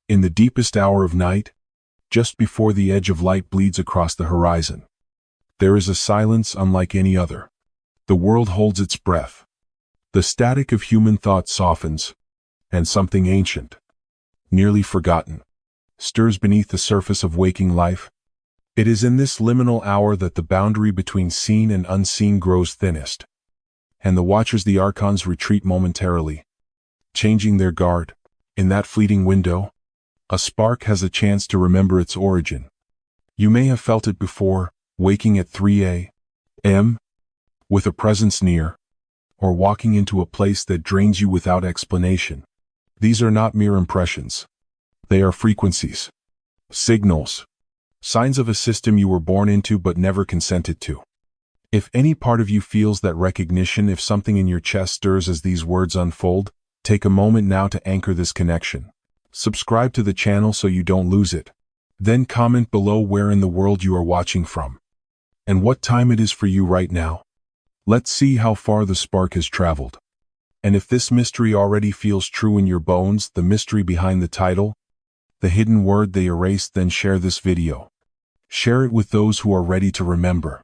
In the deepest hour of night, just before the edge of light bleeds across the horizon, there is a silence unlike any other. The world holds its breath. The static of human thought softens, and something ancient, nearly forgotten, stirs beneath the surface of waking life. It is in this liminal hour that the boundary between seen and unseen grows thinnest, and the watchers, the Archons, retreat momentarily, changing their guard. In that fleeting window, a spark has a chance to remember its origin. You may have felt it before, waking at 3 a.m., with a presence near, or walking into a place that drains you without explanation. These are not mere impressions. They are frequencies, signals, signs of a system you were born into but never consented to. If any part of you feels that recognition, if something in your chest stirs as these words unfold, take a moment now to anchor this connection. Subscribe to the channel so you don't lose it. Then comment below where in the world you are watching from, and what time it is for you right now. Let's see how far the spark has traveled. And if this mystery already feels true in your bones, the mystery behind the title, the hidden word they erased, then share this video. Share it with those who are ready to remember.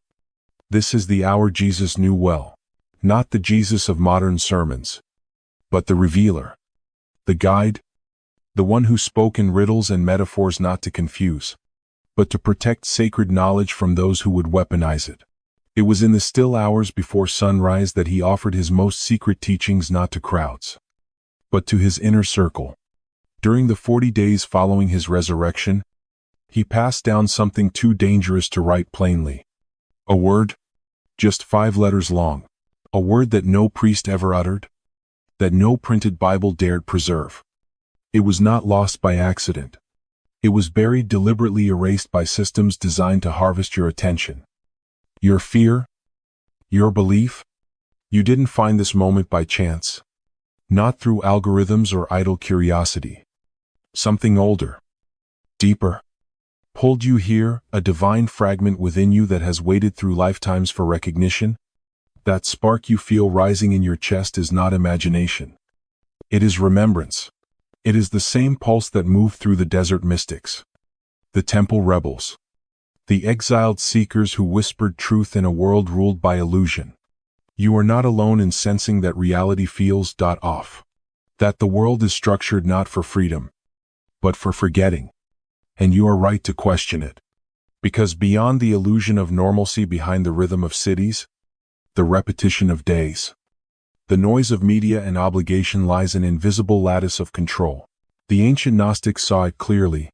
This is the hour Jesus knew well. Not the Jesus of modern sermons, but the revealer, the guide, the one who spoke in riddles and metaphors not to confuse, but to protect sacred knowledge from those who would weaponize it. It was in the still hours before sunrise that he offered his most secret teachings not to crowds, but to his inner circle. During the 40 days following his resurrection, he passed down something too dangerous to write plainly. A word, just 5 letters long, a word that no priest ever uttered, that no printed Bible dared preserve. It was not lost by accident. It was buried, deliberately erased by systems designed to harvest your attention, your fear, your belief. You didn't find this moment by chance, not through algorithms or idle curiosity. Something older, deeper, pulled you here, a divine fragment within you that has waited through lifetimes for recognition. That spark you feel rising in your chest is not imagination. It is remembrance. It is the same pulse that moved through the desert mystics, the temple rebels, the exiled seekers who whispered truth in a world ruled by illusion. You are not alone in sensing that reality feels off, that the world is structured not for freedom, but for forgetting. And you are right to question it, because beyond the illusion of normalcy, behind the rhythm of cities, the repetition of days, the noise of media and obligation, lies an invisible lattice of control. The ancient Gnostics saw it clearly.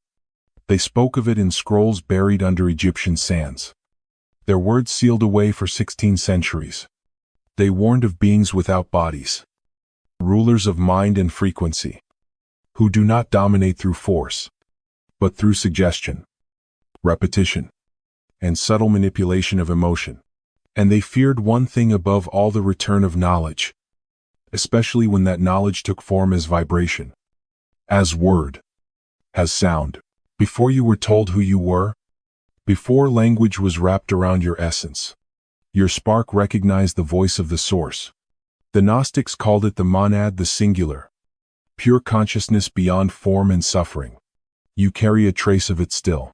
They spoke of it in scrolls buried under Egyptian sands, their words sealed away for 16 centuries. They warned of beings without bodies, rulers of mind and frequency, who do not dominate through force, but through suggestion, repetition, and subtle manipulation of emotion. And they feared one thing above all: the return of knowledge, especially when that knowledge took form as vibration, as word, as sound. Before you were told who you were, before language was wrapped around your essence, your spark recognized the voice of the source. The Gnostics called it the monad, the singular, pure consciousness beyond form and suffering. You carry a trace of it still,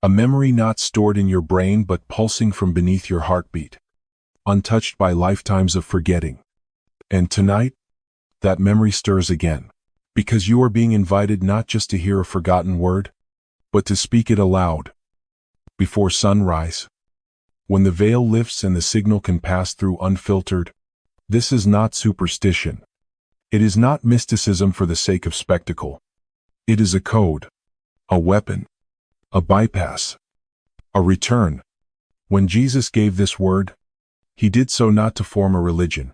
a memory not stored in your brain but pulsing from beneath your heartbeat, untouched by lifetimes of forgetting. And tonight, that memory stirs again, because you are being invited not just to hear a forgotten word, but to speak it aloud. Before sunrise, when the veil lifts and the signal can pass through unfiltered. This is not superstition. It is not mysticism for the sake of spectacle. It is a code, a weapon, a bypass, a return. When Jesus gave this word, he did so not to form a religion,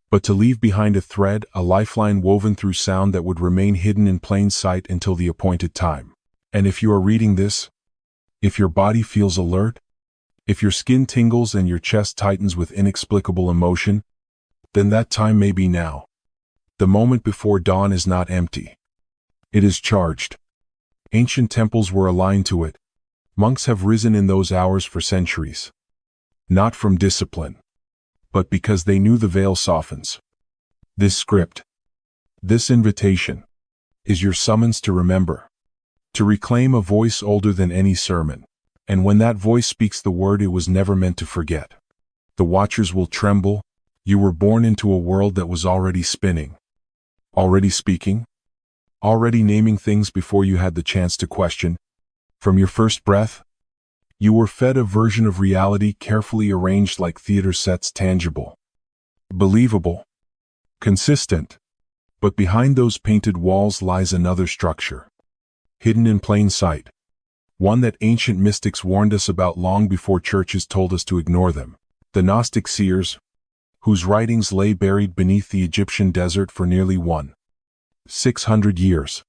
but to leave behind a thread, a lifeline woven through sound that would remain hidden in plain sight until the appointed time. And if you are reading this, if your body feels alert, if your skin tingles and your chest tightens with inexplicable emotion, then that time may be now. The moment before dawn is not empty. It is charged. Ancient temples were aligned to it. Monks have risen in those hours for centuries. Not from discipline, but because they knew the veil softens. This script, this invitation, is your summons to remember. to reclaim a voice older than any sermon. And when that voice speaks the word it was never meant to forget, the watchers will tremble. You were born into a world that was already spinning, already speaking, already naming things before you had the chance to question. From your first breath, you were fed a version of reality carefully arranged like theater sets, tangible, believable, consistent. But behind those painted walls lies another structure, hidden in plain sight, one that ancient mystics warned us about long before churches told us to ignore them. The Gnostic seers, whose writings lay buried beneath the Egyptian desert for nearly 1,600 years,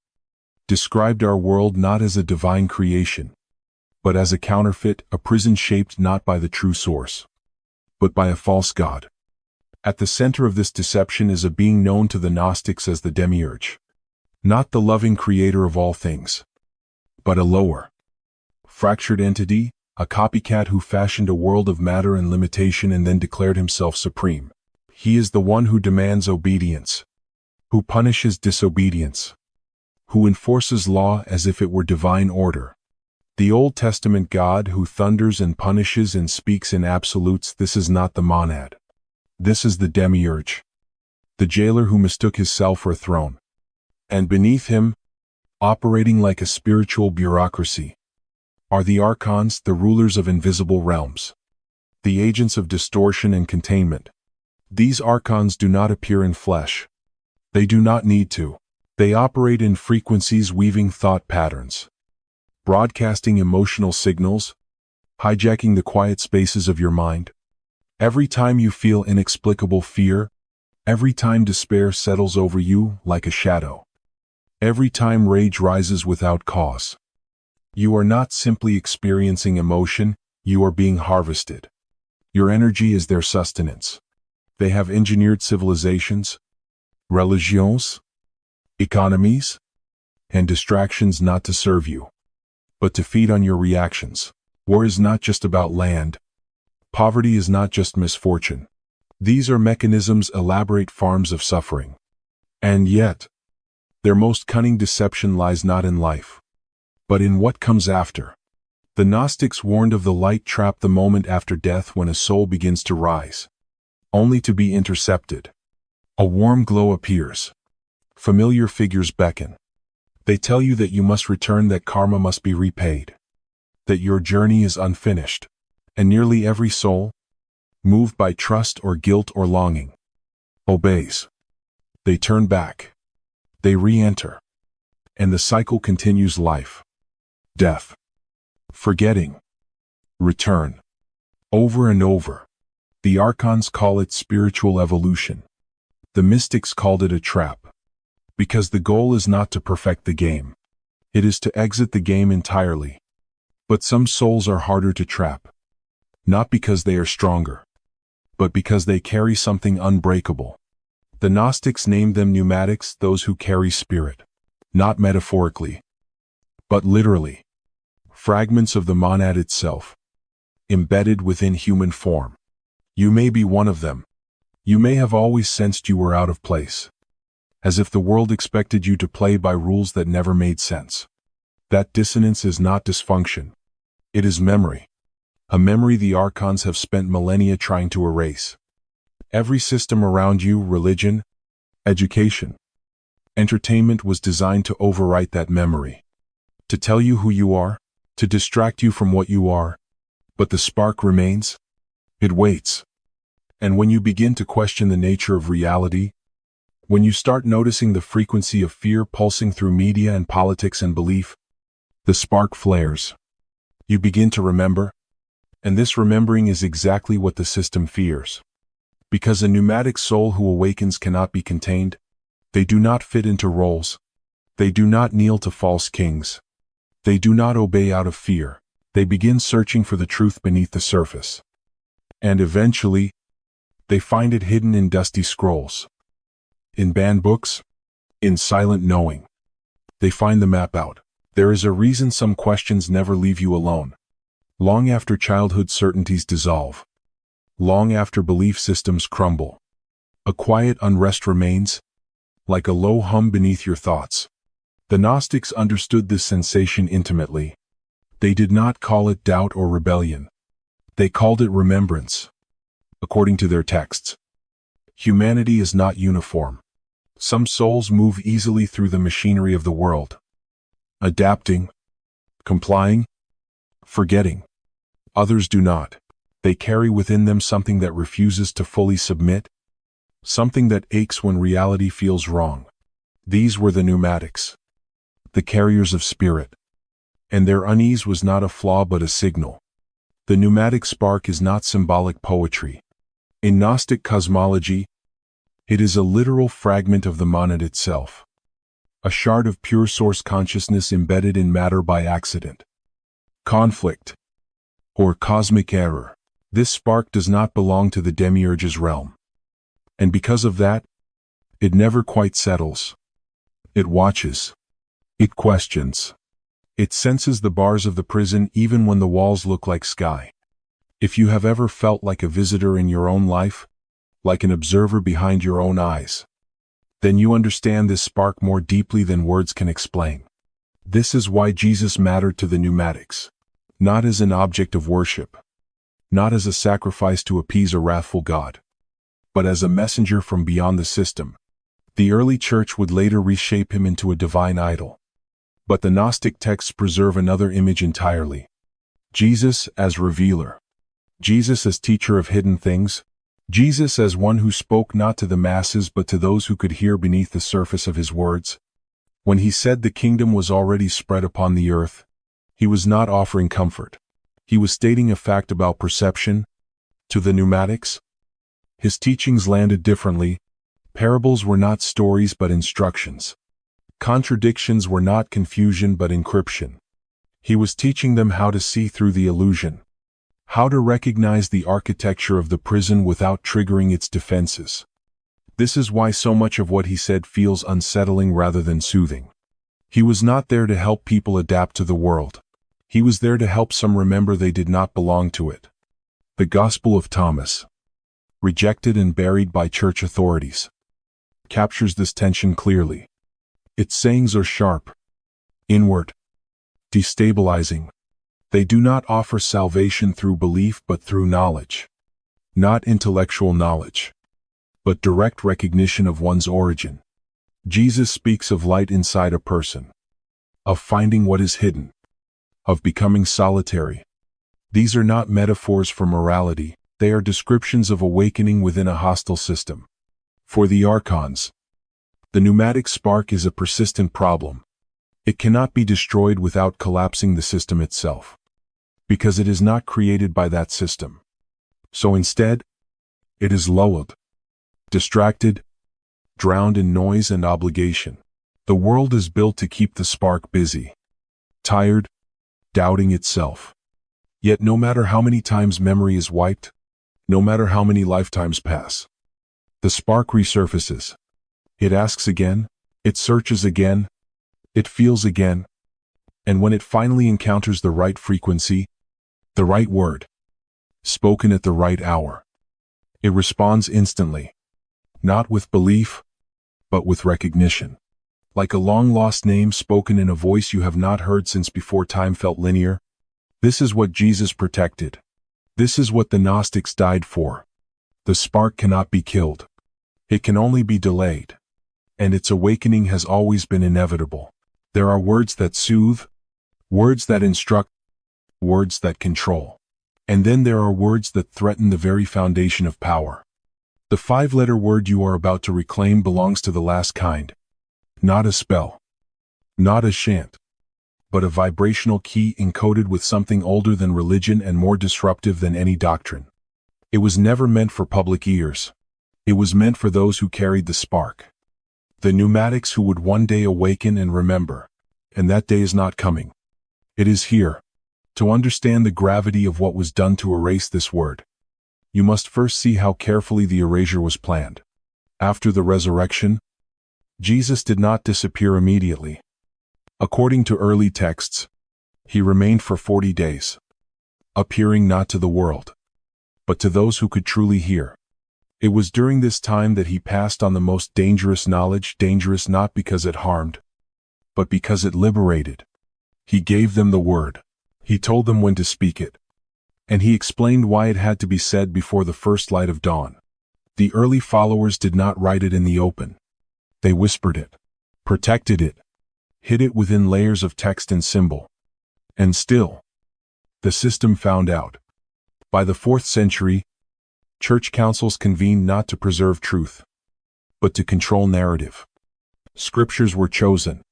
described our world not as a divine creation, but as a counterfeit, a prison shaped not by the true source, but by a false god. At the center of this deception is a being known to the Gnostics as the Demiurge, not the loving creator of all things, but a lower, fractured entity, a copycat who fashioned a world of matter and limitation and then declared himself supreme. He is the one who demands obedience, who punishes disobedience, who enforces law as if it were divine order. The Old Testament God who thunders and punishes and speaks in absolutes. This is not the monad. This is the Demiurge, the jailer who mistook his cell for a throne. And beneath him, operating like a spiritual bureaucracy, are the Archons, the rulers of invisible realms, the agents of distortion and containment. These Archons do not appear in flesh. They do not need to. They operate in frequencies, weaving thought patterns, broadcasting emotional signals, hijacking the quiet spaces of your mind. Every time you feel inexplicable fear, every time despair settles over you like a shadow, every time rage rises without cause, you are not simply experiencing emotion, you are being harvested. Your energy is their sustenance. They have engineered civilizations, religions, economies, and distractions not to serve you, but to feed on your reactions. War is not just about land. Poverty is not just misfortune. These are mechanisms, elaborate farms of suffering. And yet, their most cunning deception lies not in life, but in what comes after. The Gnostics warned of the light trap, the moment after death when a soul begins to rise, only to be intercepted. A warm glow appears. Familiar figures beckon. They tell you that you must return, that karma must be repaid, that your journey is unfinished. And nearly every soul, moved by trust or guilt or longing, obeys. They turn back. They re-enter. And the cycle continues: life, death, forgetting, return, over and over. The Archons call it spiritual evolution. The mystics called it a trap, because the goal is not to perfect the game. It is to exit the game entirely. But some souls are harder to trap, not because they are stronger, but because they carry something unbreakable. The Gnostics named them pneumatics, those who carry spirit, not metaphorically, but literally. Fragments of the monad itself, embedded within human form. You may be one of them. You may have always sensed you were out of place, as if the world expected you to play by rules that never made sense. That dissonance is not dysfunction. It is memory. A memory the Archons have spent millennia trying to erase. Every system around you, religion, education, entertainment, was designed to overwrite that memory, to tell you who you are, to distract you from what you are. But the spark remains. It waits. And when you begin to question the nature of reality, when you start noticing the frequency of fear pulsing through media and politics and belief, the spark flares. You begin to remember. And this remembering is exactly what the system fears. Because a pneumatic soul who awakens cannot be contained. They do not fit into roles. They do not kneel to false kings. They do not obey out of fear. They begin searching for the truth beneath the surface. And eventually, they find it hidden in dusty scrolls, in banned books, in silent knowing. They find the map out. There is a reason some questions never leave you alone. Long after childhood certainties dissolve, long after belief systems crumble, a quiet unrest remains, like a low hum beneath your thoughts. The Gnostics understood this sensation intimately. They did not call it doubt or rebellion. They called it remembrance. According to their texts, humanity is not uniform. Some souls move easily through the machinery of the world, adapting, complying, forgetting. Others do not. They carry within them something that refuses to fully submit, something that aches when reality feels wrong. These were the pneumatics, the carriers of spirit. And their unease was not a flaw but a signal. The pneumatic spark is not symbolic poetry. In Gnostic cosmology, it is a literal fragment of the monad itself, a shard of pure source consciousness embedded in matter by accident, conflict, or cosmic error. This spark does not belong to the Demiurge's realm. And because of that, it never quite settles. It watches. It questions. It senses the bars of the prison even when the walls look like sky. If you have ever felt like a visitor in your own life, like an observer behind your own eyes, then you understand this spark more deeply than words can explain. This is why Jesus mattered to the pneumatics, not as an object of worship, not as a sacrifice to appease a wrathful God, but as a messenger from beyond the system. The early church would later reshape him into a divine idol. But the Gnostic texts preserve another image entirely. Jesus as revealer. Jesus as teacher of hidden things. Jesus as one who spoke not to the masses but to those who could hear beneath the surface of his words. When he said the kingdom was already spread upon the earth, he was not offering comfort. He was stating a fact about perception. To the pneumatics, his teachings landed differently. Parables were not stories but instructions. Contradictions were not confusion but encryption. He was teaching them how to see through the illusion, how to recognize the architecture of the prison without triggering its defenses. This is why so much of what he said feels unsettling rather than soothing. He was not there to help people adapt to the world. He was there to help some remember they did not belong to it. The Gospel of Thomas, rejected and buried by church authorities, captures this tension clearly. Its sayings are sharp, inward, destabilizing. They do not offer salvation through belief but through knowledge. Not intellectual knowledge, but direct recognition of one's origin. Jesus speaks of light inside a person, of finding what is hidden, of becoming solitary. These are not metaphors for morality, they are descriptions of awakening within a hostile system. For the Archons, the pneumatic spark is a persistent problem. It cannot be destroyed without collapsing the system itself, because it is not created by that system. So instead, it is lulled, distracted, drowned in noise and obligation. The world is built to keep the spark busy, tired, doubting itself. Yet no matter how many times memory is wiped, no matter how many lifetimes pass, the spark resurfaces. It asks again, it searches again, it feels again, and when it finally encounters the right frequency, the right word, spoken at the right hour, it responds instantly, not with belief, but with recognition. Like a long-lost name spoken in a voice you have not heard since before time felt linear. This is what Jesus protected. This is what the Gnostics died for. The spark cannot be killed. It can only be delayed. And its awakening has always been inevitable. There are words that soothe, words that instruct, words that control. And then there are words that threaten the very foundation of power. The 5-letter word you are about to reclaim belongs to the last kind. Not a spell, not a chant, but a vibrational key encoded with something older than religion and more disruptive than any doctrine. It was never meant for public ears. It was meant for those who carried the spark. The pneumatics who would one day awaken and remember. And that day is not coming. It is here. To understand the gravity of what was done to erase this word, you must first see how carefully the erasure was planned. After the resurrection, Jesus did not disappear immediately. According to early texts, he remained for 40 days, appearing not to the world, but to those who could truly hear. It was during this time that he passed on the most dangerous knowledge, dangerous not because it harmed, but because it liberated. He gave them the word. He told them when to speak it. And he explained why it had to be said before the first light of dawn. The early followers did not write it in the open. They whispered it, protected it, hid it within layers of text and symbol. And still, the system found out. By the 4th century, church councils convened not to preserve truth, but to control narrative. Scriptures were chosen.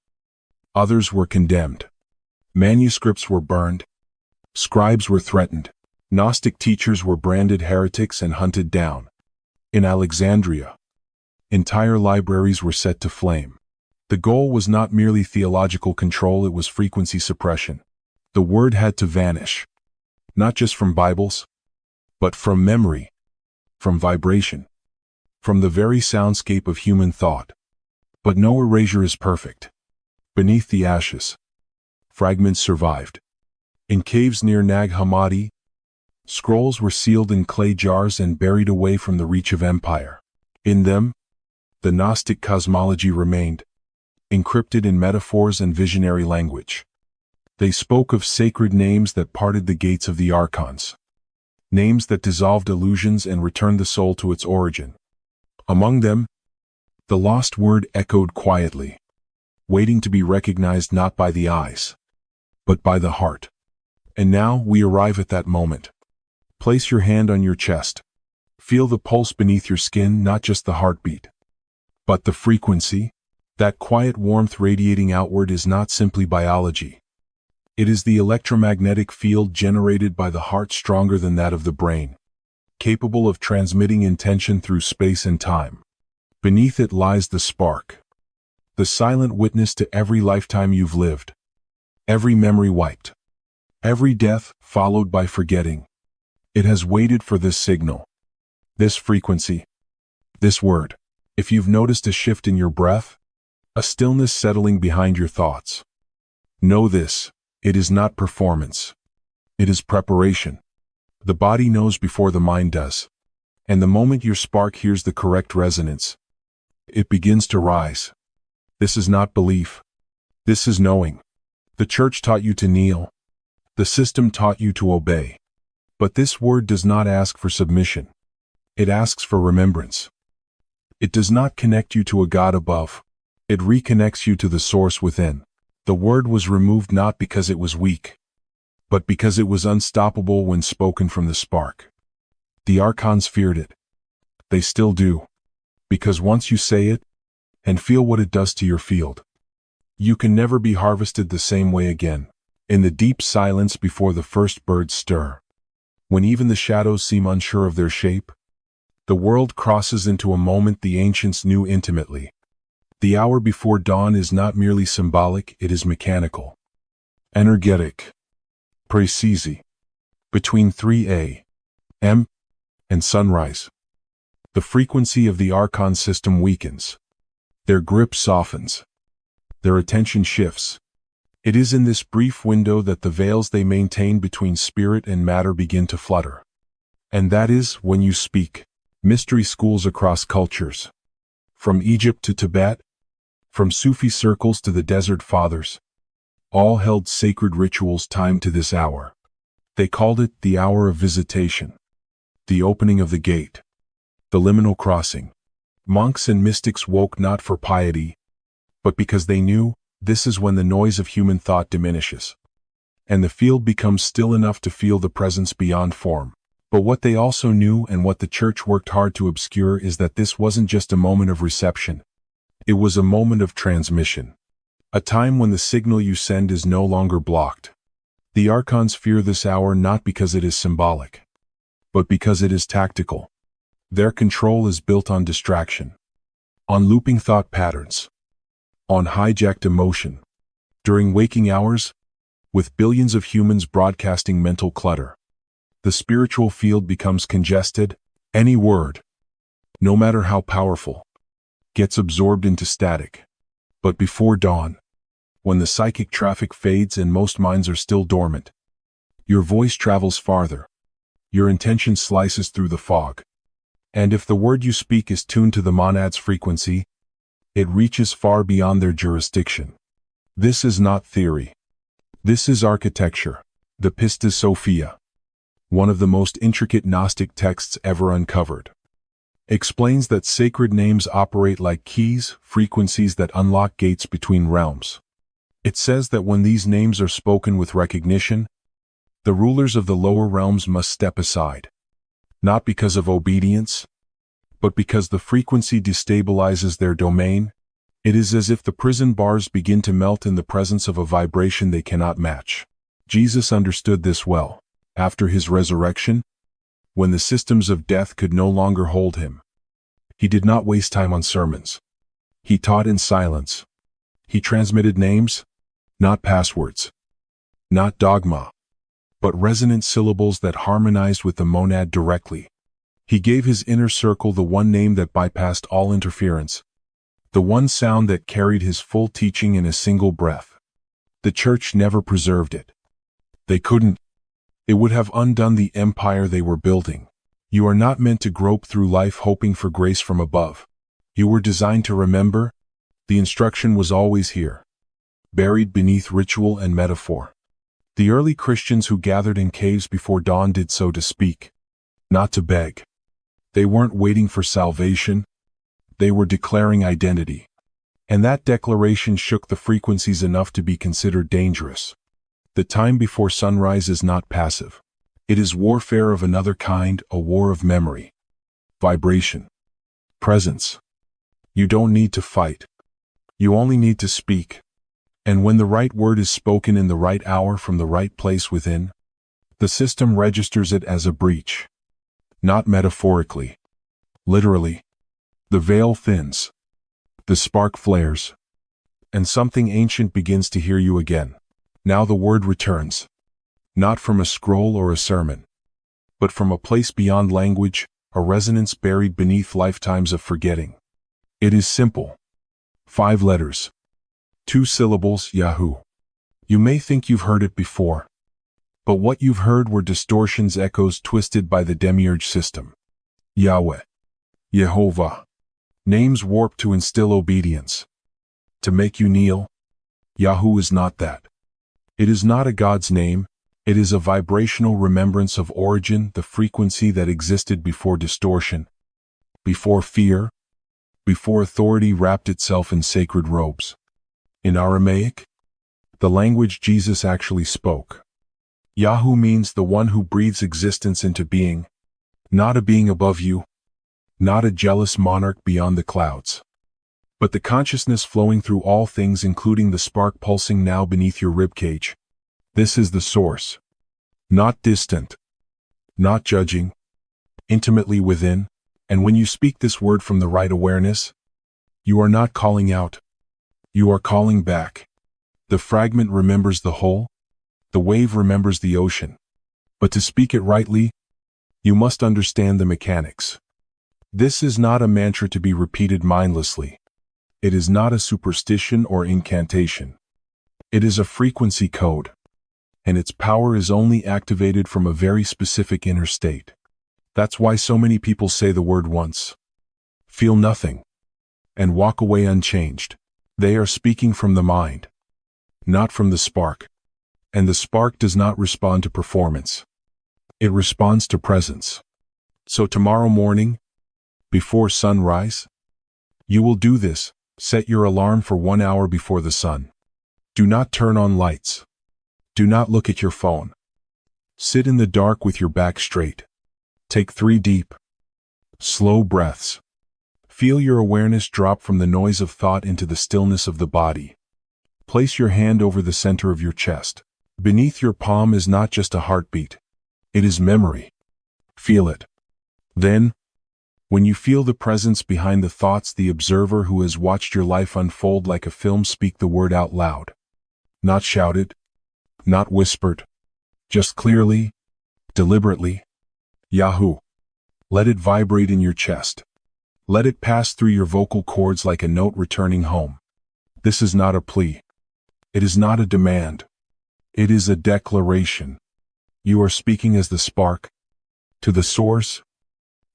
Others were condemned. Manuscripts were burned. Scribes were threatened. Gnostic teachers were branded heretics and hunted down. In Alexandria, entire libraries were set to flame. The goal was not merely theological control, it was frequency suppression. The word had to vanish, not just from Bibles, but from memory, from vibration, from the very soundscape of human thought. But no erasure is perfect. Beneath the ashes, fragments survived. In caves near Nag Hammadi, scrolls were sealed in clay jars and buried away from the reach of empire. In them, the Gnostic cosmology remained, encrypted in metaphors and visionary language. They spoke of sacred names that parted the gates of the Archons, names that dissolved illusions and returned the soul to its origin. Among them, the lost word echoed quietly, waiting to be recognized not by the eyes, but by the heart. And now we arrive at that moment. Place your hand on your chest. Feel the pulse beneath your skin, not just the heartbeat, but the frequency. That quiet warmth radiating outward is not simply biology. It is the electromagnetic field generated by the heart, stronger than that of the brain, capable of transmitting intention through space and time. Beneath it lies the spark, the silent witness to every lifetime you've lived, every memory wiped, every death followed by forgetting. It has waited for this signal, this frequency, this word. If you've noticed a shift in your breath, a stillness settling behind your thoughts, know this: it is not performance. It is preparation. The body knows before the mind does. And the moment your spark hears the correct resonance, it begins to rise. This is not belief. This is knowing. The church taught you to kneel. The system taught you to obey. But this word does not ask for submission. It asks for remembrance. It does not connect you to a God above. It reconnects you to the source within. The word was removed not because it was weak, but because it was unstoppable when spoken from the spark. The Archons feared it. They still do. Because once you say it, and feel what it does to your field, you can never be harvested the same way again. In the deep silence before the first birds stir, when even the shadows seem unsure of their shape, the world crosses into a moment the ancients knew intimately. The hour before dawn is not merely symbolic, it is mechanical, energetic, precise. Between 3 a.m. and sunrise, the frequency of the Archon system weakens. Their grip softens. Their attention shifts. It is in this brief window that the veils they maintain between spirit and matter begin to flutter. And that is when you speak. Mystery schools across cultures, from Egypt to Tibet, from Sufi circles to the Desert Fathers, all held sacred rituals timed to this hour. They called it the hour of visitation, the opening of the gate, the liminal crossing. Monks and mystics woke not for piety, but because they knew this is when the noise of human thought diminishes, and the field becomes still enough to feel the presence beyond form. But what they also knew, and what the church worked hard to obscure, is that this wasn't just a moment of reception. It was a moment of transmission. A time when the signal you send is no longer blocked. The Archons fear this hour not because it is symbolic, but because it is tactical. Their control is built on distraction, on looping thought patterns, on hijacked emotion. During waking hours, with billions of humans broadcasting mental clutter, the spiritual field becomes congested. Any word, no matter how powerful, gets absorbed into static. But before dawn, when the psychic traffic fades and most minds are still dormant, your voice travels farther. Your intention slices through the fog. And if the word you speak is tuned to the monad's frequency, it reaches far beyond their jurisdiction. This is not theory. This is architecture. The Pistis Sophia, one of the most intricate Gnostic texts ever uncovered, explains that sacred names operate like keys, frequencies that unlock gates between realms. It says that when these names are spoken with recognition, the rulers of the lower realms must step aside, not because of obedience, but because the frequency destabilizes their domain. It is as if the prison bars begin to melt in the presence of a vibration they cannot match. Jesus understood this well. After his resurrection, when the systems of death could no longer hold him, he did not waste time on sermons. He taught in silence. He transmitted names, not passwords, not dogma, but resonant syllables that harmonized with the monad directly. He gave his inner circle the one name that bypassed all interference, the one sound that carried his full teaching in a single breath. The church never preserved it. They couldn't. It would have undone the empire they were building. You are not meant to grope through life hoping for grace from above. You were designed to remember. The instruction was always here, buried beneath ritual and metaphor. The early Christians who gathered in caves before dawn did so to speak, not to beg. They weren't waiting for salvation. They were declaring identity. And that declaration shook the frequencies enough to be considered dangerous. The time before sunrise is not passive. It is warfare of another kind, a war of memory, vibration, presence. You don't need to fight. You only need to speak. And when the right word is spoken in the right hour from the right place within, the system registers it as a breach. Not metaphorically. Literally. The veil thins. The spark flares. And something ancient begins to hear you again. Now the word returns. Not from a scroll or a sermon, but from a place beyond language, a resonance buried beneath lifetimes of forgetting. It is simple. 5 letters. 2 syllables, Yahoo. You may think you've heard it before, but what you've heard were distortions, echoes twisted by the Demiurge system. Yahweh. Yehovah. Names warped to instill obedience, to make you kneel. Yahoo is not that. It is not a God's name. It is a vibrational remembrance of origin, the frequency that existed before distortion, before fear, before authority wrapped itself in sacred robes. In Aramaic, the language Jesus actually spoke, Yahoo means the one who breathes existence into being, not a being above you, not a jealous monarch beyond the clouds, but the consciousness flowing through all things, including the spark pulsing now beneath your ribcage. This is the source. Not distant. Not judging. Intimately within. And when you speak this word from the right awareness, you are not calling out. You are calling back. The fragment remembers the whole. The wave remembers the ocean. But to speak it rightly, you must understand the mechanics. This is not a mantra to be repeated mindlessly. It is not a superstition or incantation. It is a frequency code, and its power is only activated from a very specific inner state. That's why so many people say the word once, feel nothing, and walk away unchanged. They are speaking from the mind, not from the spark. And the spark does not respond to performance. It responds to presence. So tomorrow morning, before sunrise, you will do this. Set your alarm for 1 hour before the sun. Do not turn on lights. Do not look at your phone. Sit in the dark with your back straight. Take 3 deep, slow breaths. Feel your awareness drop from the noise of thought into the stillness of the body. Place your hand over the center of your chest. Beneath your palm is not just a heartbeat. It is memory. Feel it. Then, when you feel the presence behind the thoughts, the observer who has watched your life unfold like a film, speak the word out loud. Not shouted, not whispered, just clearly, deliberately. Yahoo. Let it vibrate in your chest. Let it pass through your vocal cords like a note returning home. This is not a plea. It is not a demand. It is a declaration. You are speaking as the spark, to the source,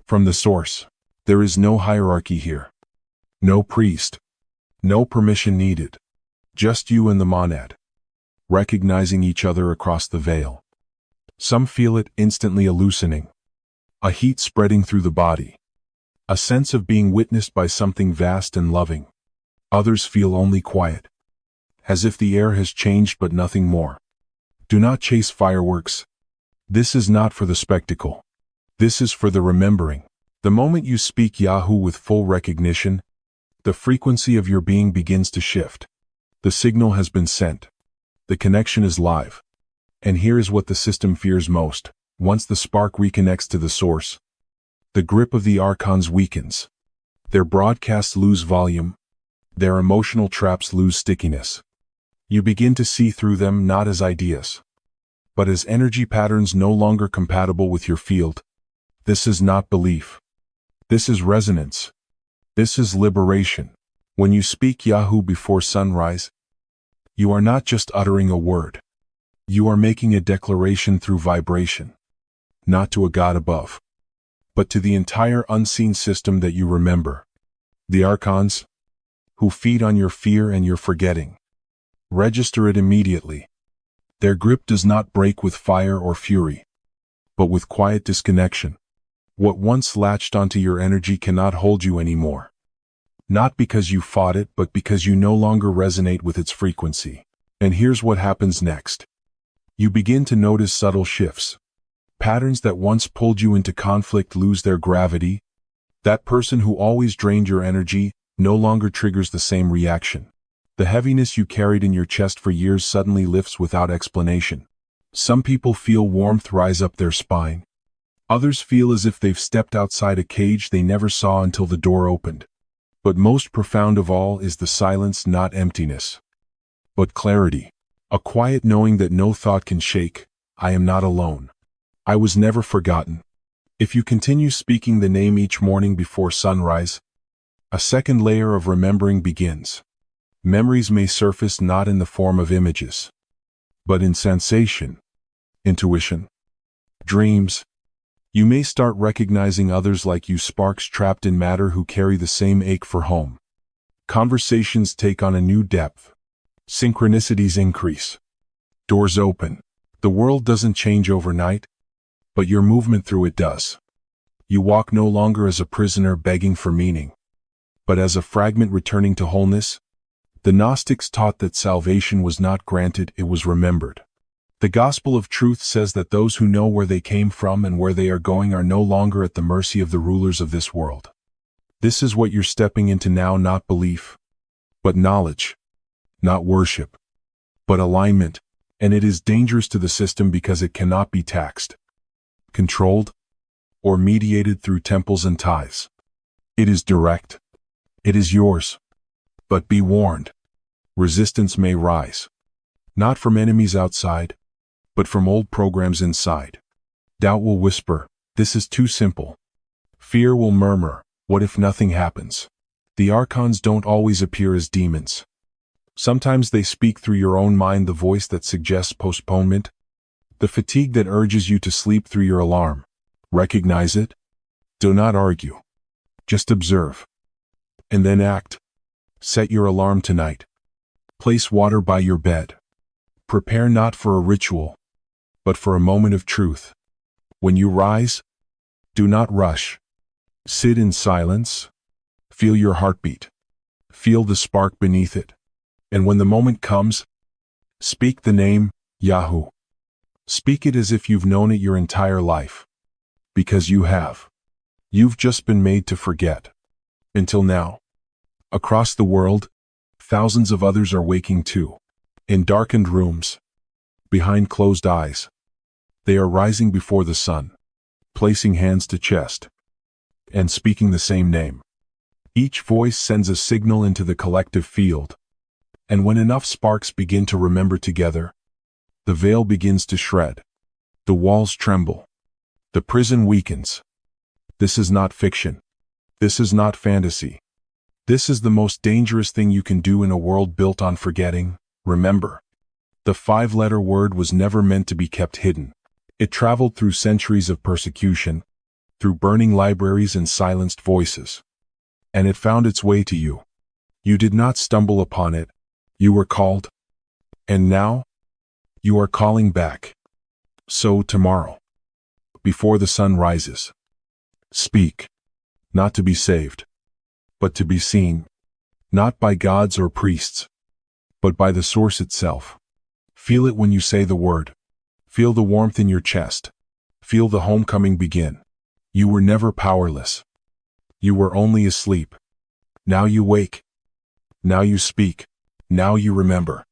from the source. There is no hierarchy here. No priest. No permission needed. Just you and the monad, recognizing each other across the veil. Some feel it instantly loosening, a heat spreading through the body, a sense of being witnessed by something vast and loving. Others feel only quiet, as if the air has changed but nothing more. Do not chase fireworks. This is not for the spectacle. This is for the remembering. The moment you speak Yahoo with full recognition, the frequency of your being begins to shift. The signal has been sent. The connection is live. And here is what the system fears most. Once the spark reconnects to the source, the grip of the Archons weakens. Their broadcasts lose volume. Their emotional traps lose stickiness. You begin to see through them not as ideas, but as energy patterns no longer compatible with your field. This is not belief. This is resonance. This is liberation. When you speak Yahoo before sunrise, you are not just uttering a word. You are making a declaration through vibration, not to a God above, but to the entire unseen system that you remember. The Archons, who feed on your fear and your forgetting, register it immediately. Their grip does not break with fire or fury, but with quiet disconnection. What once latched onto your energy cannot hold you anymore. Not because you fought it, but because you no longer resonate with its frequency. And here's what happens next. You begin to notice subtle shifts. Patterns that once pulled you into conflict lose their gravity. That person who always drained your energy no longer triggers the same reaction. The heaviness you carried in your chest for years suddenly lifts without explanation. Some people feel warmth rise up their spine. Others feel as if they've stepped outside a cage they never saw until the door opened. But most profound of all is the silence, not emptiness, but clarity. A quiet knowing that no thought can shake. I am not alone. I was never forgotten. If you continue speaking the name each morning before sunrise, a second layer of remembering begins. Memories may surface not in the form of images, but in sensation, intuition, dreams. You may start recognizing others like you, sparks trapped in matter who carry the same ache for home. Conversations take on a new depth. Synchronicities increase. Doors open. The world doesn't change overnight, but your movement through it does. You walk no longer as a prisoner begging for meaning, but as a fragment returning to wholeness. The Gnostics taught that salvation was not granted, it was remembered. The gospel of truth says that those who know where they came from and where they are going are no longer at the mercy of the rulers of this world. This is what you're stepping into now, not belief, but knowledge, not worship, but alignment, and it is dangerous to the system because it cannot be taxed, controlled, or mediated through temples and tithes. It is direct. It is yours. But be warned. Resistance may rise. Not from enemies outside, but from old programs inside. Doubt will whisper, this is too simple. Fear will murmur, what if nothing happens? The Archons don't always appear as demons. Sometimes they speak through your own mind, the voice that suggests postponement, the fatigue that urges you to sleep through your alarm. Recognize it. Do not argue. Just observe. And then act. Set your alarm tonight. Place water by your bed. Prepare not for a ritual, but for a moment of truth. When you rise, do not rush. Sit in silence. Feel your heartbeat. Feel the spark beneath it. And when the moment comes, speak the name, Yahoo. Speak it as if you've known it your entire life. Because you have. You've just been made to forget. Until now. Across the world, thousands of others are waking too. In darkened rooms, behind closed eyes, they are rising before the sun, placing hands to chest, and speaking the same name. Each voice sends a signal into the collective field, and when enough sparks begin to remember together, the veil begins to shred. The walls tremble. The prison weakens. This is not fiction. This is not fantasy. This is the most dangerous thing you can do in a world built on forgetting. Remember. The 5-letter word was never meant to be kept hidden. It traveled through centuries of persecution, through burning libraries and silenced voices. And it found its way to you. You did not stumble upon it. You were called, and now you are calling back. So tomorrow, before the sun rises, speak, not to be saved, but to be seen, not by gods or priests, but by the source itself. Feel it when you say the word. Feel the warmth in your chest. Feel the homecoming begin. You were never powerless. You were only asleep. Now you wake. Now you speak. Now you remember.